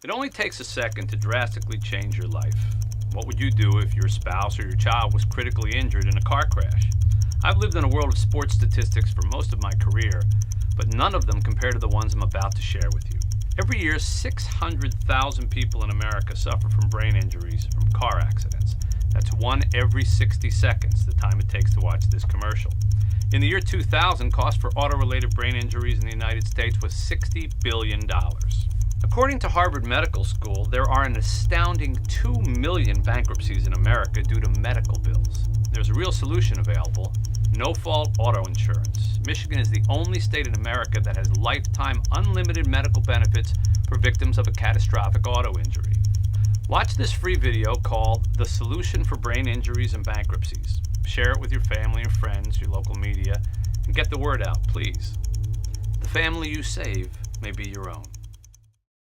It only takes a second to drastically change your life. What would you do if your spouse or your child was critically injured in a car crash? I've lived in a world of sports statistics for most of my career, but none of them compare to the ones I'm about to share with you. Every year, 600,000 people in America suffer from brain injuries from car accidents. That's one every 60 seconds, the time it takes to watch this commercial. In the year 2000, cost for auto-related brain injuries in the United States was $60 billion. According to Harvard Medical School, there are an astounding 2 million bankruptcies in America due to medical bills. There's a real solution available: no-fault auto insurance. Michigan is the only state in America that has lifetime unlimited medical benefits for victims of a catastrophic auto injury. Watch this free video called "The Solution for Brain Injuries and Bankruptcies." Share it with your family and friends, your local media, and get the word out, please. The family you save may be your own.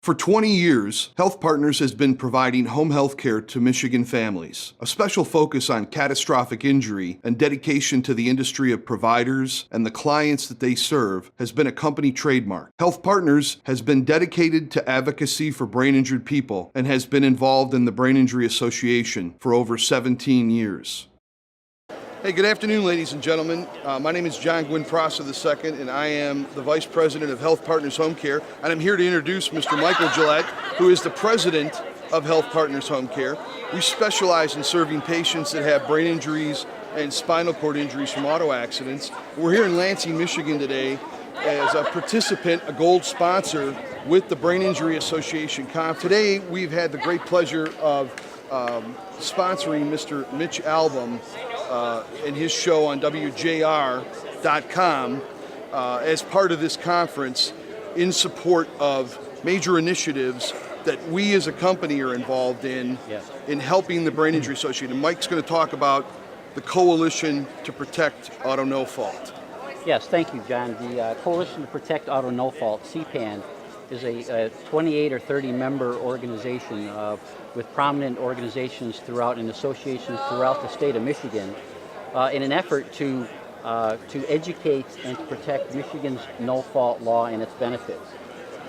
For 20 years, Health Partners has been providing home health care to Michigan families. A special focus on catastrophic injury and dedication to the industry of providers and the clients that they serve has been a company trademark. Health Partners has been dedicated to advocacy for brain injured people and has been involved in the Brain Injury Association for over 17 years. Hey, good afternoon, ladies and gentlemen. My name is John Gwynn Prosser II, and I am the Vice President of Health Partners Home Care, and I'm here to introduce Mr. Michael Gillette, who is the President of Health Partners Home Care. We specialize in serving patients that have brain injuries and spinal cord injuries from auto accidents. We're here in Lansing, Michigan today as a participant, a gold sponsor with the Brain Injury Association Conference. Today, we've had the great pleasure of sponsoring Mr. Mitch Albom and his show on WJR.com as part of this conference in support of major initiatives that we as a company are involved in helping the Brain Injury Association. And Mike's going to talk about the Coalition to Protect Auto No Fault. Yes, thank you, John. The Coalition to Protect Auto No Fault, CPAN, is a 28 or 30 member organization with prominent organizations throughout and associations throughout the state of Michigan in an effort to educate and to protect Michigan's no-fault law and its benefits.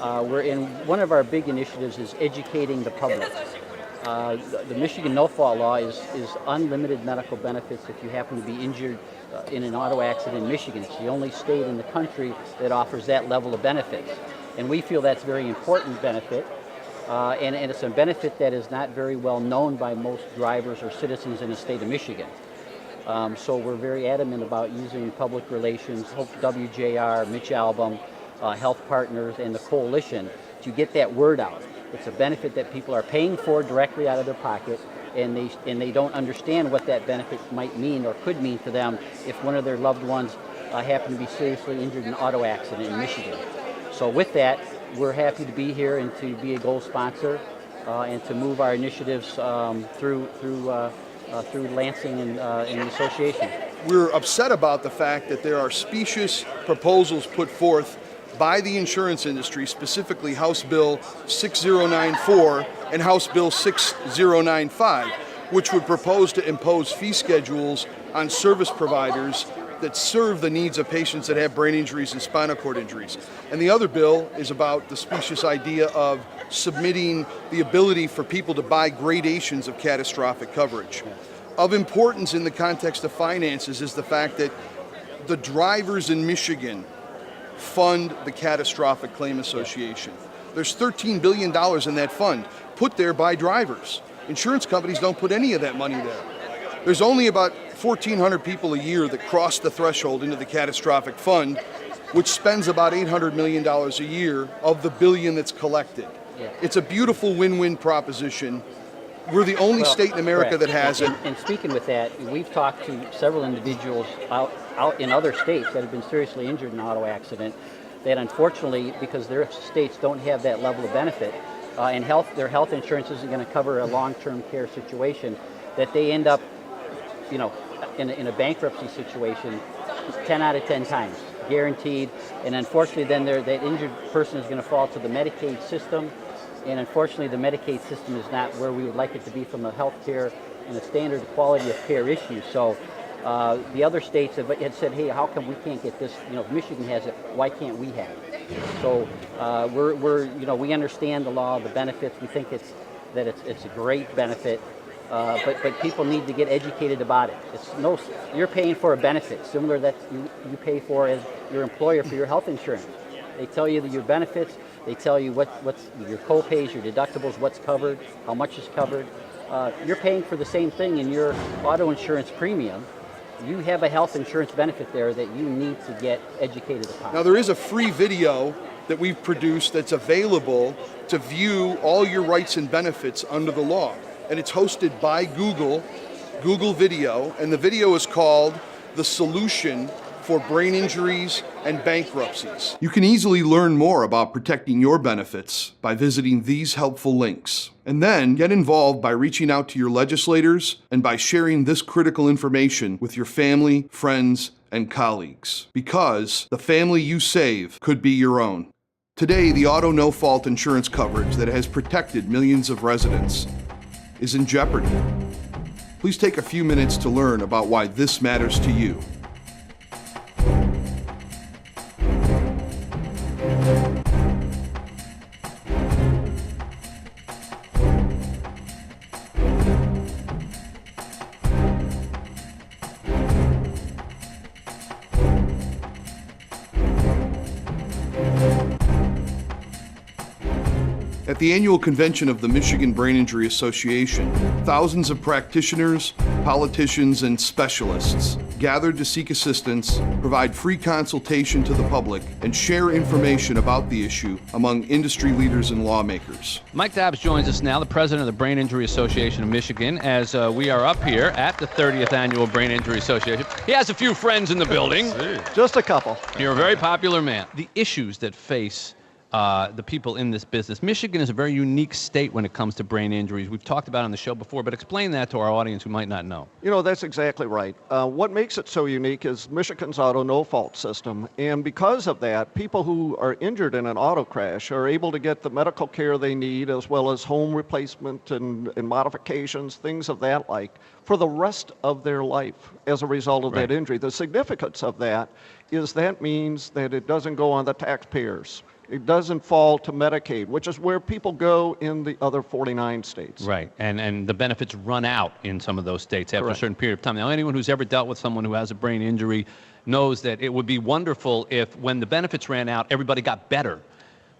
One of our big initiatives is educating the public. The Michigan no-fault law is unlimited medical benefits if you happen to be injured in an auto accident in Michigan. It's the only state in the country that offers that level of benefits. And we feel that's a very important benefit, and it's a benefit that is not very well known by most drivers or citizens in the state of Michigan. So we're very adamant about using public relations, WJR, Mitch Albom, Health Partners, and the Coalition to get that word out. It's a benefit that people are paying for directly out of their pocket, and they don't understand what that benefit might mean or could mean to them if one of their loved ones happen to be seriously injured in an auto accident in Michigan. So with that, we're happy to be here and to be a gold sponsor and to move our initiatives through Lansing and the association. We're upset about the fact that there are specious proposals put forth by the insurance industry, specifically House Bill 6094 and House Bill 6095, which would propose to impose fee schedules on service providers that serve the needs of patients that have brain injuries and spinal cord injuries. And the other bill is about the specious idea of submitting the ability for people to buy gradations of catastrophic coverage. Of importance in the context of finances is the fact that the drivers in Michigan fund the Catastrophic Claim Association. There's $13 billion in that fund put there by drivers. Insurance companies don't put any of that money there. There's only about 1,400 people a year that cross the threshold into the catastrophic fund, which spends about $800 million a year of the billion that's collected. Yeah. It's a beautiful win-win proposition. We're the only state in America that has it. And speaking with that, we've talked to several individuals out in other states that have been seriously injured in an auto accident that unfortunately, because their states don't have that level of benefit, and their health insurance isn't going to cover a long-term care situation, that they end up in a bankruptcy situation 10 out of 10 times, guaranteed. And unfortunately, then that injured person is going to fall to the Medicaid system. And unfortunately, the Medicaid system is not where we would like it to be from a health care and a standard quality of care issue. So the other states had said, hey, how come we can't get this? If Michigan has it, why can't we have it? So we understand the law, the benefits. We think it's a great benefit, but people need to get educated about it. You're paying for a benefit similar that you pay for as your employer for your health insurance. They tell you your benefits. They tell you what's your co-pays, your deductibles, what's covered, how much is covered. You're paying for the same thing in your auto insurance premium. You have a health insurance benefit there that you need to get educated upon. Now, there is a free video that we've produced that's available to view all your rights and benefits under the law. And it's hosted by Google Video, and the video is called The Solution for Brain Injuries and Bankruptcies. You can easily learn more about protecting your benefits by visiting these helpful links. And then get involved by reaching out to your legislators and by sharing this critical information with your family, friends, and colleagues. Because the family you save could be your own. Today, the auto no-fault insurance coverage that has protected millions of residents is in jeopardy. Please take a few minutes to learn about why this matters to you. At the annual convention of the Michigan Brain Injury Association, thousands of practitioners, politicians, and specialists gathered to seek assistance, provide free consultation to the public, and share information about the issue among industry leaders and lawmakers. Mike Dabbs joins us now, the president of the Brain Injury Association of Michigan, as we are up here at the 30th Annual Brain Injury Association. He has a few friends in the building. Just a couple. You're a very popular man. The issues that face the people in this business. Michigan is a very unique state when it comes to brain injuries. We've talked about it on the show before, but explain that to our audience who might not know. You know, that's exactly right. What makes it so unique is Michigan's auto no-fault system. And because of that, people who are injured in an auto crash are able to get the medical care they need, as well as home replacement and modifications, things of that like, for the rest of their life as a result of that injury. The significance of that is that means that it doesn't go on the taxpayers. It doesn't fall to Medicaid, which is where people go in the other 49 states. Right, and the benefits run out in some of those states after a certain period of time. Now, anyone who's ever dealt with someone who has a brain injury knows that it would be wonderful if when the benefits ran out, everybody got better.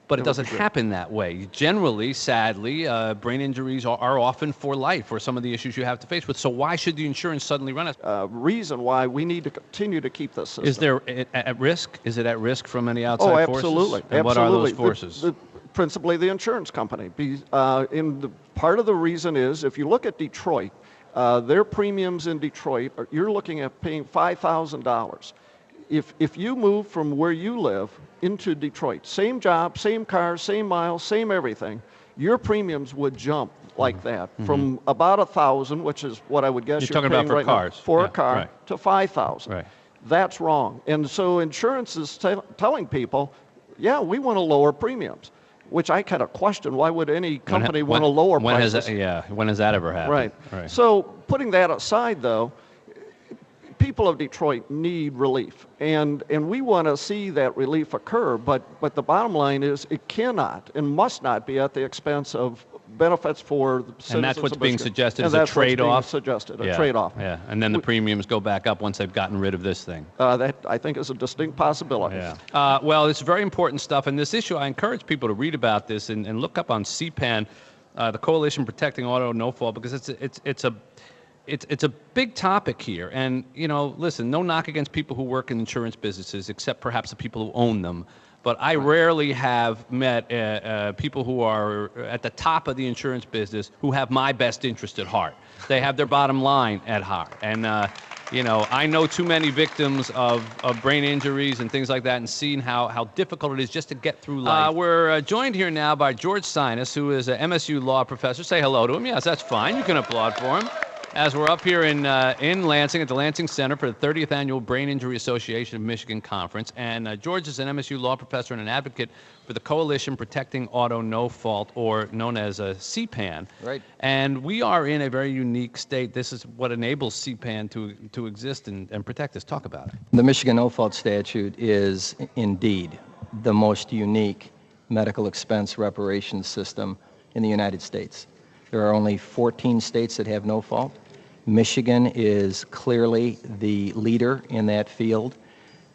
But it doesn't happen that way. Generally, sadly, brain injuries are often for life or some of the issues you have to face with. So why should the insurance suddenly run out? Reason why we need to continue to keep this system. Is there at risk? Is it at risk from any outside forces? Absolutely. And what are those forces? Principally the insurance company. Part of the reason is, if you look at Detroit, their premiums in Detroit, you're looking at paying $5,000. If you move from where you live into Detroit, same job, same car, same miles, same everything, your premiums would jump like that from about $1,000, which is what I would guess you're talking about for right cars. Now, for a car, to $5,000. Right. That's wrong. And so insurance is telling people, yeah, we want to lower premiums, which I kind of question. Why would any company want to lower prices? When has that ever happened? Right. So putting that aside, though, people of Detroit need relief, and we want to see that relief occur, but the bottom line is it cannot and must not be at the expense of benefits for the citizens. And that's what's being suggested as a trade-off? Trade-off. Yeah, and then the premiums go back up once they've gotten rid of this thing. That, I think, is a distinct possibility. Yeah. Well, it's very important stuff, and this issue, I encourage people to read about this and look up on CPAN, the Coalition Protecting Auto No-Fault, because it's a big topic here. And, you know, listen, no knock against people who work in insurance businesses, except perhaps the people who own them. But I rarely have met people who are at the top of the insurance business who have my best interest at heart. They have their bottom line at heart. And, you know, I know too many victims of brain injuries and things like that, and seeing how difficult it is just to get through life. We're joined here now by George Sinus, who is an MSU law professor. Say hello to him. Yes, that's fine. You can applaud for him. As we're up here in Lansing at the Lansing Center for the 30th Annual Brain Injury Association of Michigan Conference. And George is an MSU law professor and an advocate for the Coalition Protecting Auto No-Fault, or known as CPAN. Right. And we are in a very unique state. This is what enables CPAN to exist and protect us. Talk about it. The Michigan no-fault statute is indeed the most unique medical expense reparations system in the United States. There are only 14 states that have no fault. Michigan is clearly the leader in that field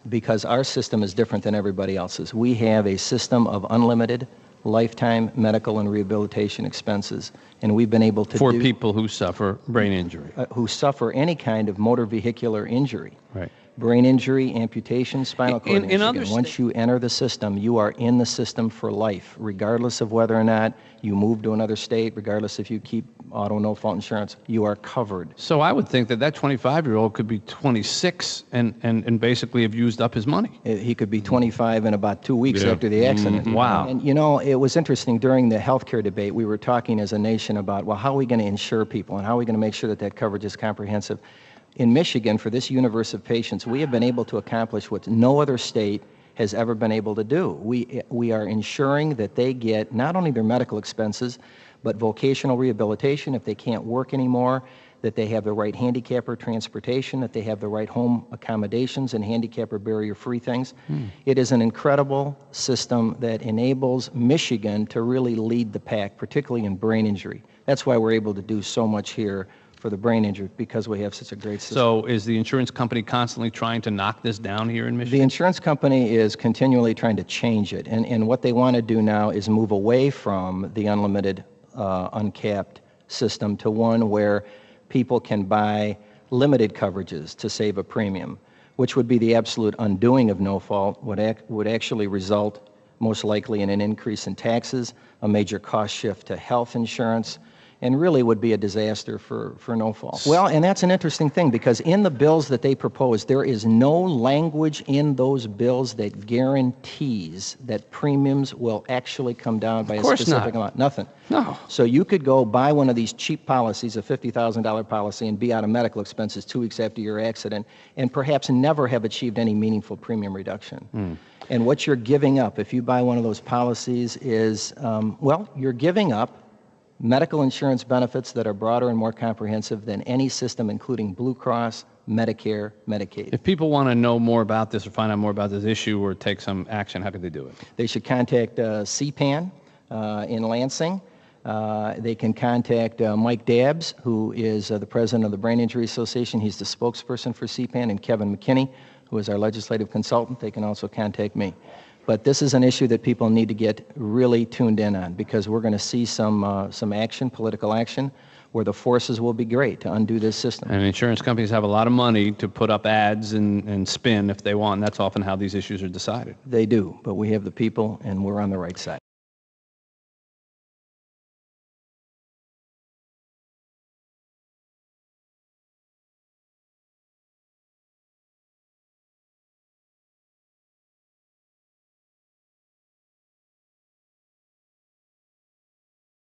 because our system is different than everybody else's. We have a system of unlimited lifetime medical and rehabilitation expenses, and we've been able to For do people who suffer brain injury. who suffer any kind of motor vehicular injury. Right. Brain injury, amputation, spinal cord In other injury. Once you enter the system, you are in the system for life, regardless of whether or not you move to another state, regardless if you keep auto no-fault insurance, you are covered. So I would think that that 25-year-old could be 26 and basically have used up his money. He could be 25 in about 2 weeks after the accident. Wow. And you know, it was interesting during the healthcare debate, we were talking as a nation about, well, how are we going to insure people and how are we going to make sure that that coverage is comprehensive? In Michigan, for this universe of patients, we have been able to accomplish what no other state has ever been able to do. We are ensuring that they get not only their medical expenses, but vocational rehabilitation if they can't work anymore, that they have the right handicapper transportation, that they have the right home accommodations and handicapper barrier-free things. It is an incredible system that enables Michigan to really lead the pack, particularly in brain injury. That's why we're able to do so much here for the brain injured, because we have such a great system. So is the insurance company constantly trying to knock this down here in The Michigan? insurance company is continually trying to change it, and what they want to do now is move away from the unlimited, uncapped system to one where people can buy limited coverages to save a premium, which would be the absolute undoing of no fault, would actually result most likely in an increase in taxes, a major cost shift to health insurance, and really would be a disaster for no fault. Well, and that's an interesting thing, because in the bills that they propose, there is no language in those bills that guarantees that premiums will actually come down by a specific amount. Nothing. No. So you could go buy one of these cheap policies, a $50,000 policy, and be out of medical expenses 2 weeks after your accident, and perhaps never have achieved any meaningful premium reduction. And what you're giving up if you buy one of those policies is, well, you're giving up medical insurance benefits that are broader and more comprehensive than any system, including Blue Cross, Medicare, Medicaid. If people want to know more about this or find out more about this issue or take some action, how could they do it? They should contact CPAN in Lansing. They can contact Mike Dabbs, who is the president of the Brain Injury Association. He's the spokesperson for CPAN, and Kevin McKinney, who is our legislative consultant. They can also contact me. But this is an issue that people need to get really tuned in on, because we're going to see some action, political action, where the forces will be great to undo this system. And insurance companies have a lot of money to put up ads and spin if they want, and that's often how these issues are decided. They do, but we have the people, and we're on the right side.